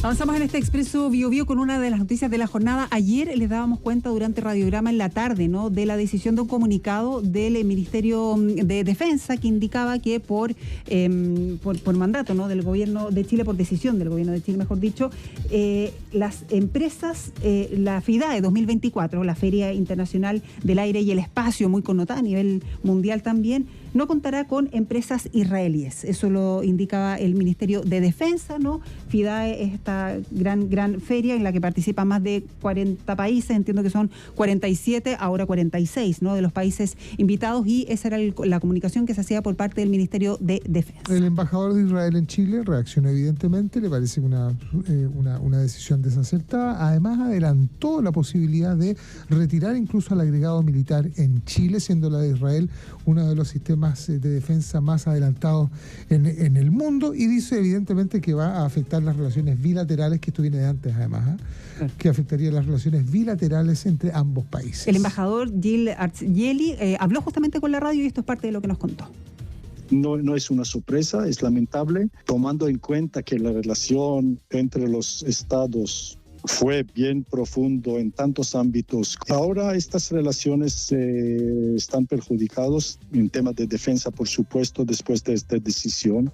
Avanzamos en este Expreso Bio Bio con una de las noticias de la jornada. Ayer les dábamos cuenta durante Radiograma en la tarde, ¿no?, de la decisión de un comunicado del Ministerio de Defensa que indicaba que por mandato, ¿no?, del gobierno de Chile, por decisión del gobierno de Chile, mejor dicho, las empresas, la FIDAE 2024, la Feria Internacional del Aire y el Espacio, muy connotada a nivel mundial también, no contará con empresas israelíes. Eso lo indicaba el Ministerio de Defensa, ¿no? FIDAE es esta gran feria en la que participan más de 40 países, entiendo que son 47, ahora 46, ¿no?, de los países invitados, y esa era la comunicación que se hacía por parte del Ministerio de Defensa. El embajador de Israel en Chile reaccionó evidentemente, le parece una decisión desacertada. Además, adelantó la posibilidad de retirar incluso al agregado militar en Chile, siendo la de Israel uno de los sistemas de defensa más adelantados en el mundo, y dice evidentemente que va a afectar las relaciones bilaterales, que esto viene de antes además, que afectaría las relaciones bilaterales entre ambos países. El embajador Gil Arceli habló justamente con la radio y esto es parte de lo que nos contó. No es una sorpresa, es lamentable, tomando en cuenta que la relación entre los estados fue bien profundo en tantos ámbitos. Ahora estas relaciones están perjudicadas en temas de defensa, por supuesto, después de esta decisión.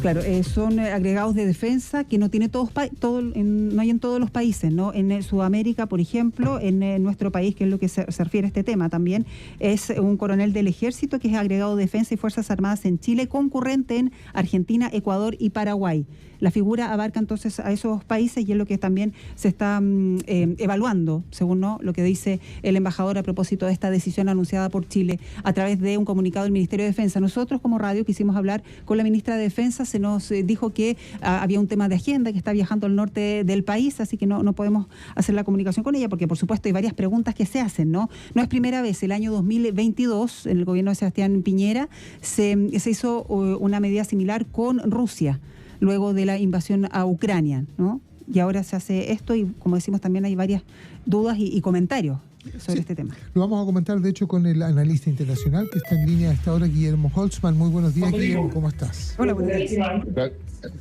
Claro, son agregados de defensa que no tiene no hay en todos los países, ¿no? En Sudamérica, por ejemplo, en nuestro país, que es lo que se refiere a este tema también, es un coronel del ejército que es agregado de defensa y fuerzas armadas en Chile, concurrente en Argentina, Ecuador y Paraguay. La figura abarca entonces a esos países y es lo que también se está evaluando, según lo que dice el embajador a propósito de esta decisión anunciada por Chile a través de un comunicado del Ministerio de Defensa. Nosotros como radio quisimos hablar con la ministra de Defensa, se nos dijo que había un tema de agenda, que está viajando al norte del país, así que no podemos hacer la comunicación con ella porque por supuesto hay varias preguntas que se hacen, ¿no? No es primera vez, el año 2022 en el gobierno de Sebastián Piñera se hizo una medida similar con Rusia, luego de la invasión a Ucrania, ¿no? Y ahora se hace esto y, como decimos, también hay varias dudas y comentarios sobre este tema. Lo vamos a comentar, de hecho, con el analista internacional que está en línea a esta hora, Guillermo Holtzman. Muy buenos días, Guillermo, ¿cómo estás? Hola, buenos días.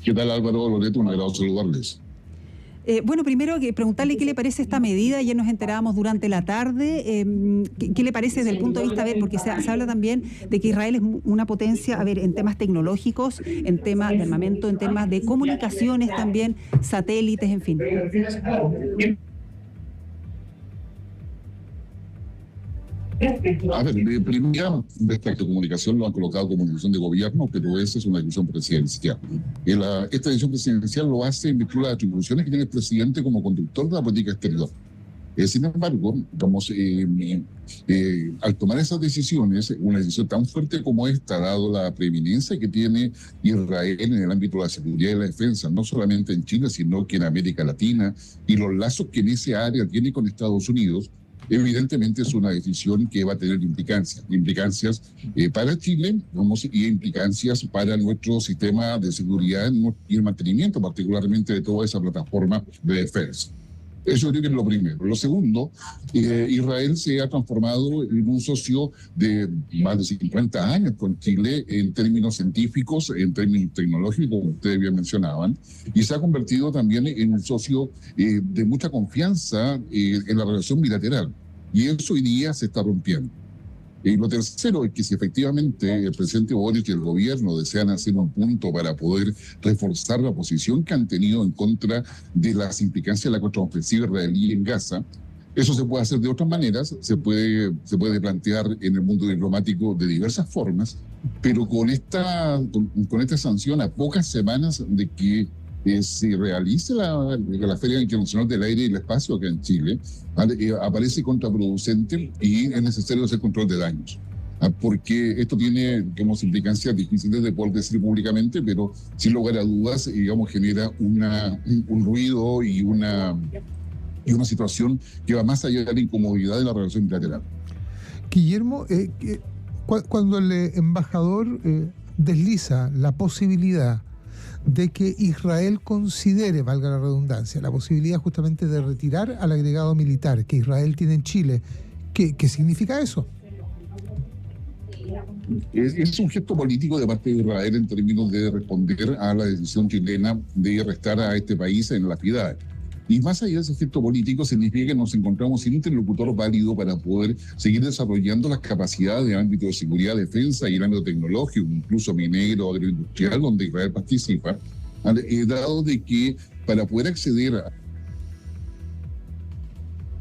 ¿Qué tal, Álvaro Loreto? Un agrado saludarles. Bueno, primero que preguntarle qué le parece esta medida. Ayer nos enterábamos durante la tarde. ¿Qué le parece desde el punto de vista, porque se habla también de que Israel es una potencia, en temas tecnológicos, en temas de armamento, en temas de comunicaciones también, satélites, en fin? A ver, primero, respecto a comunicación, lo han colocado como decisión de gobierno, pero esa es una decisión presidencial. Esta decisión presidencial lo hace en virtud de las atribuciones que tiene el presidente como conductor de la política exterior. Sin embargo, al tomar esas decisiones, una decisión tan fuerte como esta, dado la preeminencia que tiene Israel en el ámbito de la seguridad y la defensa, no solamente en Chile, sino que en América Latina, y los lazos que en ese área tiene con Estados Unidos, evidentemente es una decisión que va a tener implicancias para Chile, y implicancias para nuestro sistema de seguridad y el mantenimiento particularmente de toda esa plataforma de defensa. Eso creo que es lo primero. Lo segundo, Israel se ha transformado en un socio de más de 50 años con Chile en términos científicos, en términos tecnológicos, como ustedes bien mencionaban, y se ha convertido también en un socio de mucha confianza en la relación bilateral. Y eso hoy día se está rompiendo. Y lo tercero es que si efectivamente el presidente Boric y el gobierno desean hacer un punto para poder reforzar la posición que han tenido en contra de las implicancias de la contraofensiva israelí en Gaza, eso se puede hacer de otras maneras, se puede plantear en el mundo diplomático de diversas formas, pero con esta sanción a pocas semanas de que se realice la Feria Internacional del Aire y el Espacio acá en Chile, aparece contraproducente y es necesario hacer control de daños. Porque esto tiene, implicancias difíciles de poder decir públicamente, pero sin lugar a dudas, genera un ruido y una situación que va más allá de la incomodidad de la relación bilateral. Guillermo, cuando el embajador desliza la posibilidad de que Israel considere, valga la redundancia, la posibilidad justamente de retirar al agregado militar que Israel tiene en Chile, ¿qué significa eso? Es un gesto político de parte de Israel en términos de responder a la decisión chilena de arrestar a este país en la piedad. Y más allá de ese gesto político, significa que nos encontramos sin interlocutor válido para poder seguir desarrollando las capacidades de ámbito de seguridad, defensa y el ámbito tecnológico, incluso minero, agroindustrial, donde Israel participa, dado de que para poder acceder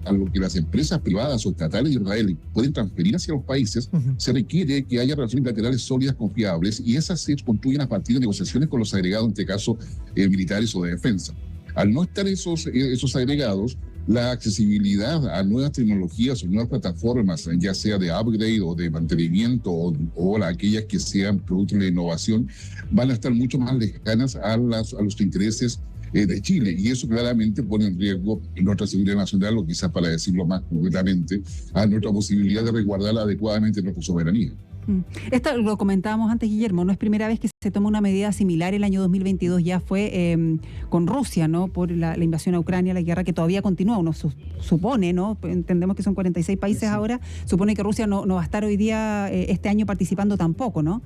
a lo que las empresas privadas o estatales de Israel pueden transferir hacia los países, se requiere que haya relaciones bilaterales sólidas, confiables, y esas se construyen a partir de negociaciones con los agregados, en este caso militares o de defensa. Al no estar esos agregados, la accesibilidad a nuevas tecnologías o nuevas plataformas, ya sea de upgrade o de mantenimiento o aquellas que sean productos de innovación, van a estar mucho más lejanas a los intereses de Chile, y eso claramente pone en riesgo nuestra seguridad nacional, o quizás, para decirlo más concretamente, a nuestra posibilidad de resguardar adecuadamente nuestra soberanía. Esto lo comentábamos antes, Guillermo, no es primera vez que se toma una medida similar. El año 2022 ya fue con Rusia, ¿no? Por la invasión a Ucrania, la guerra que todavía continúa. Uno supone, ¿no? Entendemos que son 46 países sí. Ahora. Supone que Rusia no va a estar hoy día, este año, participando tampoco, ¿no?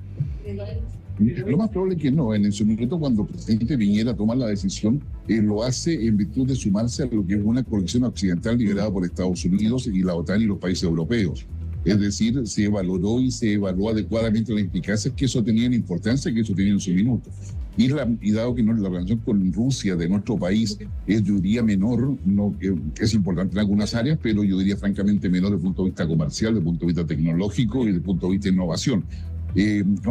Lo más probable es que no. En su momento, cuando el presidente Piñera toma la decisión, lo hace en virtud de sumarse a lo que es una coalición occidental liderada por Estados Unidos y la OTAN y los países europeos. Es decir, se valoró y se evaluó adecuadamente la eficacia que eso tenía, la importancia que eso tenía en su minuto. Y dado que la relación con Rusia de nuestro país es, yo diría, menor, es importante en algunas áreas, pero yo diría francamente menor desde el punto de vista comercial, desde el punto de vista tecnológico y desde el punto de vista de innovación.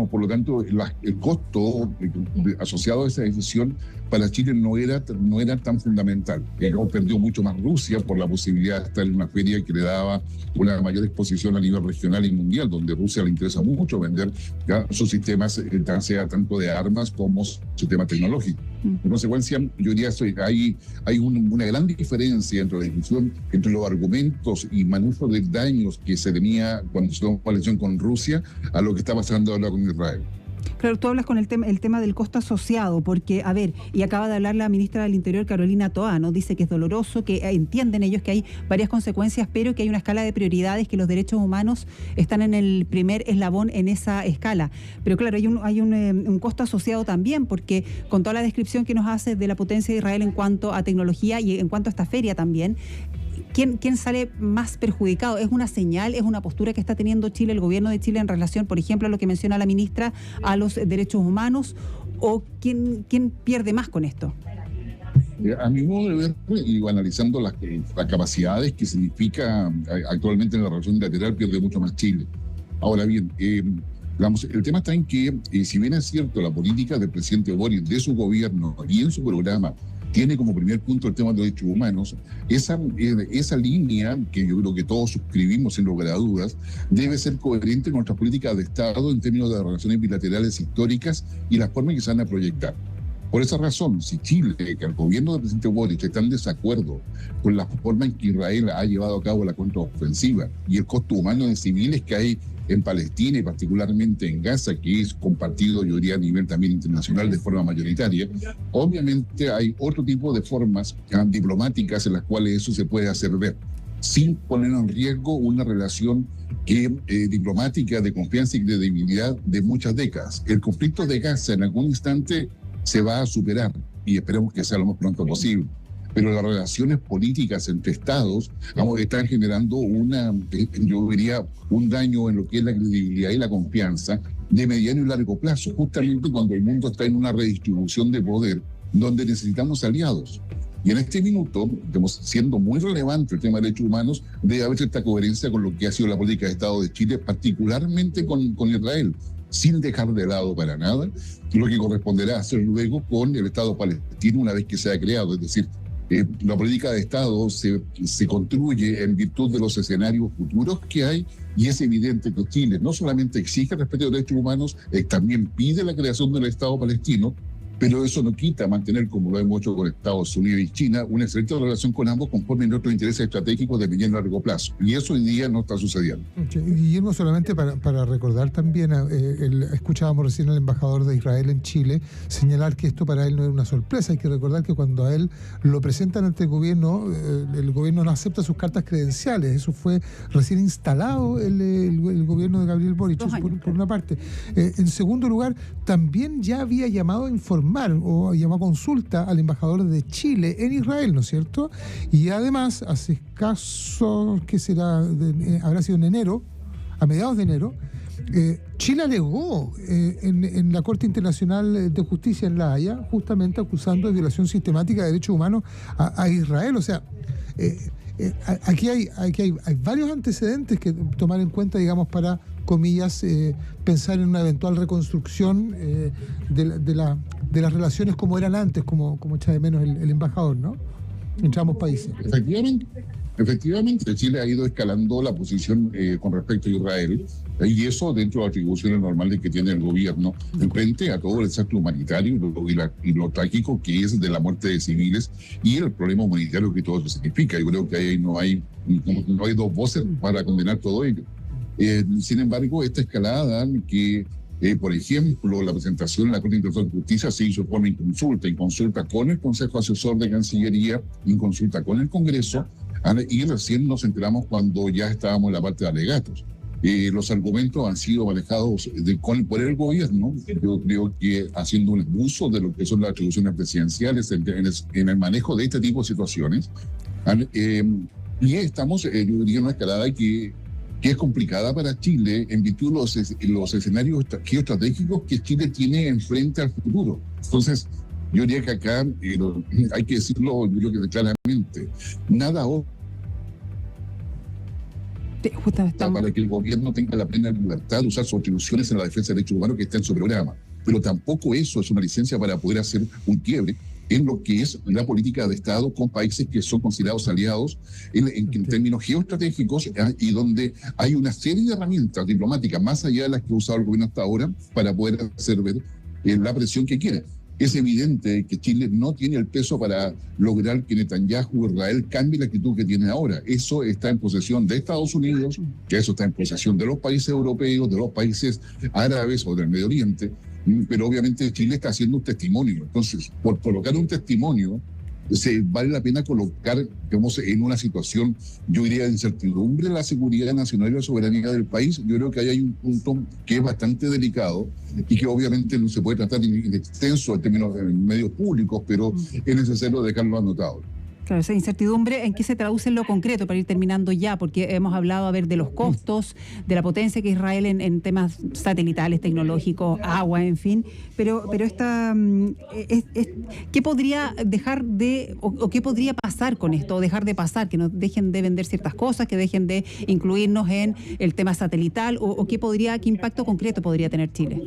Por lo tanto, el costo asociado a esa decisión para Chile no era tan fundamental. Perdió mucho más Rusia por la posibilidad de estar en una feria que le daba una mayor exposición a nivel regional y mundial, donde a Rusia le interesa mucho vender sus sistemas, sea tanto de armas como sistema tecnológico. En consecuencia, yo diría que hay una gran diferencia entre la discusión, entre los argumentos y manejo de daños que se tenía cuando se tomó la elección con Rusia, a lo que está pasando ahora con Israel. Claro, tú hablas con el tema del costo asociado, porque, a ver, y acaba de hablar la ministra del Interior, Carolina Toá, ¿no? Dice que es doloroso, que entienden ellos que hay varias consecuencias, pero que hay una escala de prioridades, que los derechos humanos están en el primer eslabón en esa escala. Pero claro, hay un costo asociado también, porque con toda la descripción que nos hace de la potencia de Israel en cuanto a tecnología y en cuanto a esta feria también, ¿Quién sale más perjudicado? ¿Es una señal, es una postura que está teniendo Chile, el gobierno de Chile, en relación, por ejemplo, a lo que menciona la ministra, a los derechos humanos? ¿O quién pierde más con esto? A mi modo de ver, y analizando las capacidades que significa actualmente en la relación bilateral, pierde mucho más Chile. Ahora bien, el tema está en que, si bien es cierto, la política del presidente Boric, de su gobierno y en su programa, tiene como primer punto el tema de los derechos humanos, esa línea, que yo creo que todos suscribimos sin lugar a dudas, debe ser coherente con nuestras políticas de Estado en términos de relaciones bilaterales históricas y las formas que se van a proyectar. Por esa razón, si Chile, que el gobierno del presidente Boric está en desacuerdo con la forma en que Israel ha llevado a cabo la contraofensiva y el costo humano de civiles que hay en Palestina y particularmente en Gaza, que es compartido, yo diría, a nivel también internacional de forma mayoritaria, obviamente hay otro tipo de formas diplomáticas en las cuales eso se puede hacer ver, sin poner en riesgo una relación diplomática de confianza y credibilidad de muchas décadas. El conflicto de Gaza en algún instante se va a superar y esperemos que sea lo más pronto posible. Pero las relaciones políticas entre estados están generando yo diría, un daño en lo que es la credibilidad y la confianza de mediano y largo plazo, justamente cuando el mundo está en una redistribución de poder donde necesitamos aliados. Y en este minuto, siendo muy relevante el tema de derechos humanos, debe haber cierta coherencia con lo que ha sido la política de Estado de Chile, particularmente con Israel, sin dejar de lado para nada lo que corresponderá hacer luego con el Estado palestino una vez que sea creado. Es decir, la política de Estado se construye en virtud de los escenarios futuros que hay, y es evidente que Chile no solamente exige el respeto de los derechos humanos, también pide la creación del Estado palestino, pero eso no quita mantener, como lo hemos hecho con Estados Unidos y China, una excelente relación con ambos conforme a nuestros intereses estratégicos de mediano a largo plazo. Y eso hoy día no está sucediendo. Guillermo, solamente para recordar también, escuchábamos recién al embajador de Israel en Chile señalar que esto para él no era una sorpresa. Hay que recordar que cuando a él lo presentan ante el gobierno no acepta sus cartas credenciales. Eso fue recién instalado el gobierno de Gabriel Boric, por una parte. En segundo lugar, también ya había llamado a informar o llamó a consulta al embajador de Chile en Israel, ¿no es cierto? Y además, hace escaso, ¿qué será? Habrá sido en enero, a mediados de enero, Chile alegó en la Corte Internacional de Justicia en La Haya, justamente acusando de violación sistemática de derechos humanos a Israel. O sea, aquí hay varios antecedentes que tomar en cuenta, digamos, para, comillas, pensar en una eventual reconstrucción de las relaciones como eran antes, como echa de menos el embajador, ¿no? Entre ambos países. Efectivamente, Chile ha ido escalando la posición con respecto a Israel, y eso dentro de las atribuciones normales que tiene el gobierno, frente a todo el desastre humanitario y lo trágico que es de la muerte de civiles y el problema humanitario que todo eso significa. Yo creo que ahí no hay dos voces para condenar todo ello. Sin embargo, esta escalada que, por ejemplo, la presentación en la Corte Internacional de Justicia se hizo por en consulta con el Consejo Asesor de Cancillería, en consulta con el Congreso, y recién nos enteramos cuando ya estábamos en la parte de alegatos. Los argumentos han sido manejados por el gobierno, yo creo que haciendo un abuso de lo que son las atribuciones presidenciales en el manejo de este tipo de situaciones. Y estamos en una escalada que es complicada para Chile en virtud de los escenarios geoestratégicos que Chile tiene enfrente al futuro. Entonces, yo diría que acá hay que decirlo, yo creo que claramente, nada para que el gobierno tenga la plena libertad de usar sus atribuciones en la defensa de derechos humanos que está en su programa. Pero tampoco eso es una licencia para poder hacer un quiebre en lo que es la política de Estado con países que son considerados aliados en términos geoestratégicos, y donde hay una serie de herramientas diplomáticas más allá de las que ha usado el gobierno hasta ahora para poder hacer ver la presión que quiere. Es evidente que Chile no tiene el peso para lograr que Netanyahu, Israel, cambie la actitud que tiene ahora. Eso está en posesión de Estados Unidos, que eso está en posesión de los países europeos, de los países árabes o del Medio Oriente, pero obviamente Chile está haciendo un testimonio. Entonces, por colocar un testimonio, vale la pena colocar, digamos, en una situación, yo diría, de incertidumbre la seguridad nacional y la soberanía del país. Yo creo que ahí hay un punto que es bastante delicado y que obviamente no se puede tratar en extenso en términos de medios públicos, pero es necesario dejarlo anotado. Claro, esa incertidumbre, ¿en qué se traduce en lo concreto para ir terminando ya? Porque hemos hablado, de los costos, de la potencia que Israel en temas satelitales, tecnológicos, agua, en fin. Pero esta, ¿qué podría dejar de, o qué podría pasar con esto, o dejar de pasar? Que nos dejen de vender ciertas cosas, que dejen de incluirnos en el tema satelital, o qué impacto concreto podría tener Chile.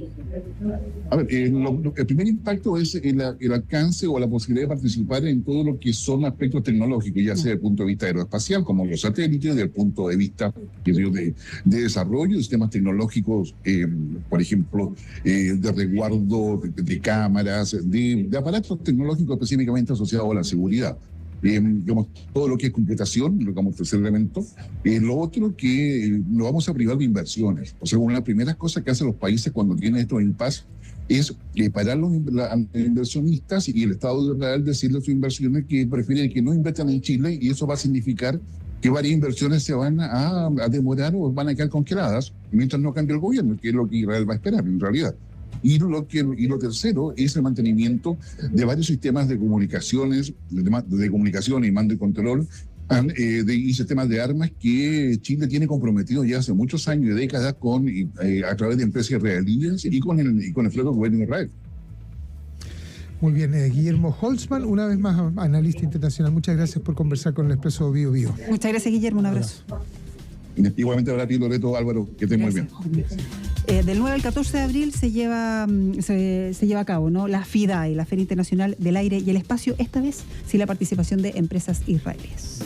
A ver, el primer impacto es el alcance o la posibilidad de participar en todo lo que son aspectos tecnológicos, ya sea desde el punto de vista aeroespacial, como los satélites, desde el punto de vista de desarrollo de sistemas tecnológicos, por ejemplo, de resguardo de cámaras, de aparatos tecnológicos específicamente asociados a la seguridad. Digamos, todo lo que es computación, como tercer elemento. Lo otro que nos vamos a privar de inversiones. O sea, una de las primeras cosas que hacen los países cuando tienen estos impases es parar los inversionistas y el Estado de Israel decirle a sus inversiones que prefieren que no inviertan en Chile, y eso va a significar que varias inversiones se van a demorar o van a quedar congeladas mientras no cambie el gobierno, que es lo que Israel va a esperar en realidad. Y lo tercero es el mantenimiento de varios sistemas de comunicaciones, de comunicación y mando y control, y sistemas de armas que Chile tiene comprometido ya hace muchos años y décadas a través de empresas israelíes y con el propio gobierno de Israel. Muy bien, Guillermo Holtzman, una vez más analista internacional. Muchas gracias por conversar con el Expreso Bio Bio. Muchas gracias, Guillermo. Un abrazo. Igualmente para ti, Loreto, Álvaro, que estés muy bien. Del 9 al 14 de abril se lleva a cabo, ¿no?, la FIDAE, la Feria Internacional del Aire y el Espacio, esta vez sin la participación de empresas israelíes.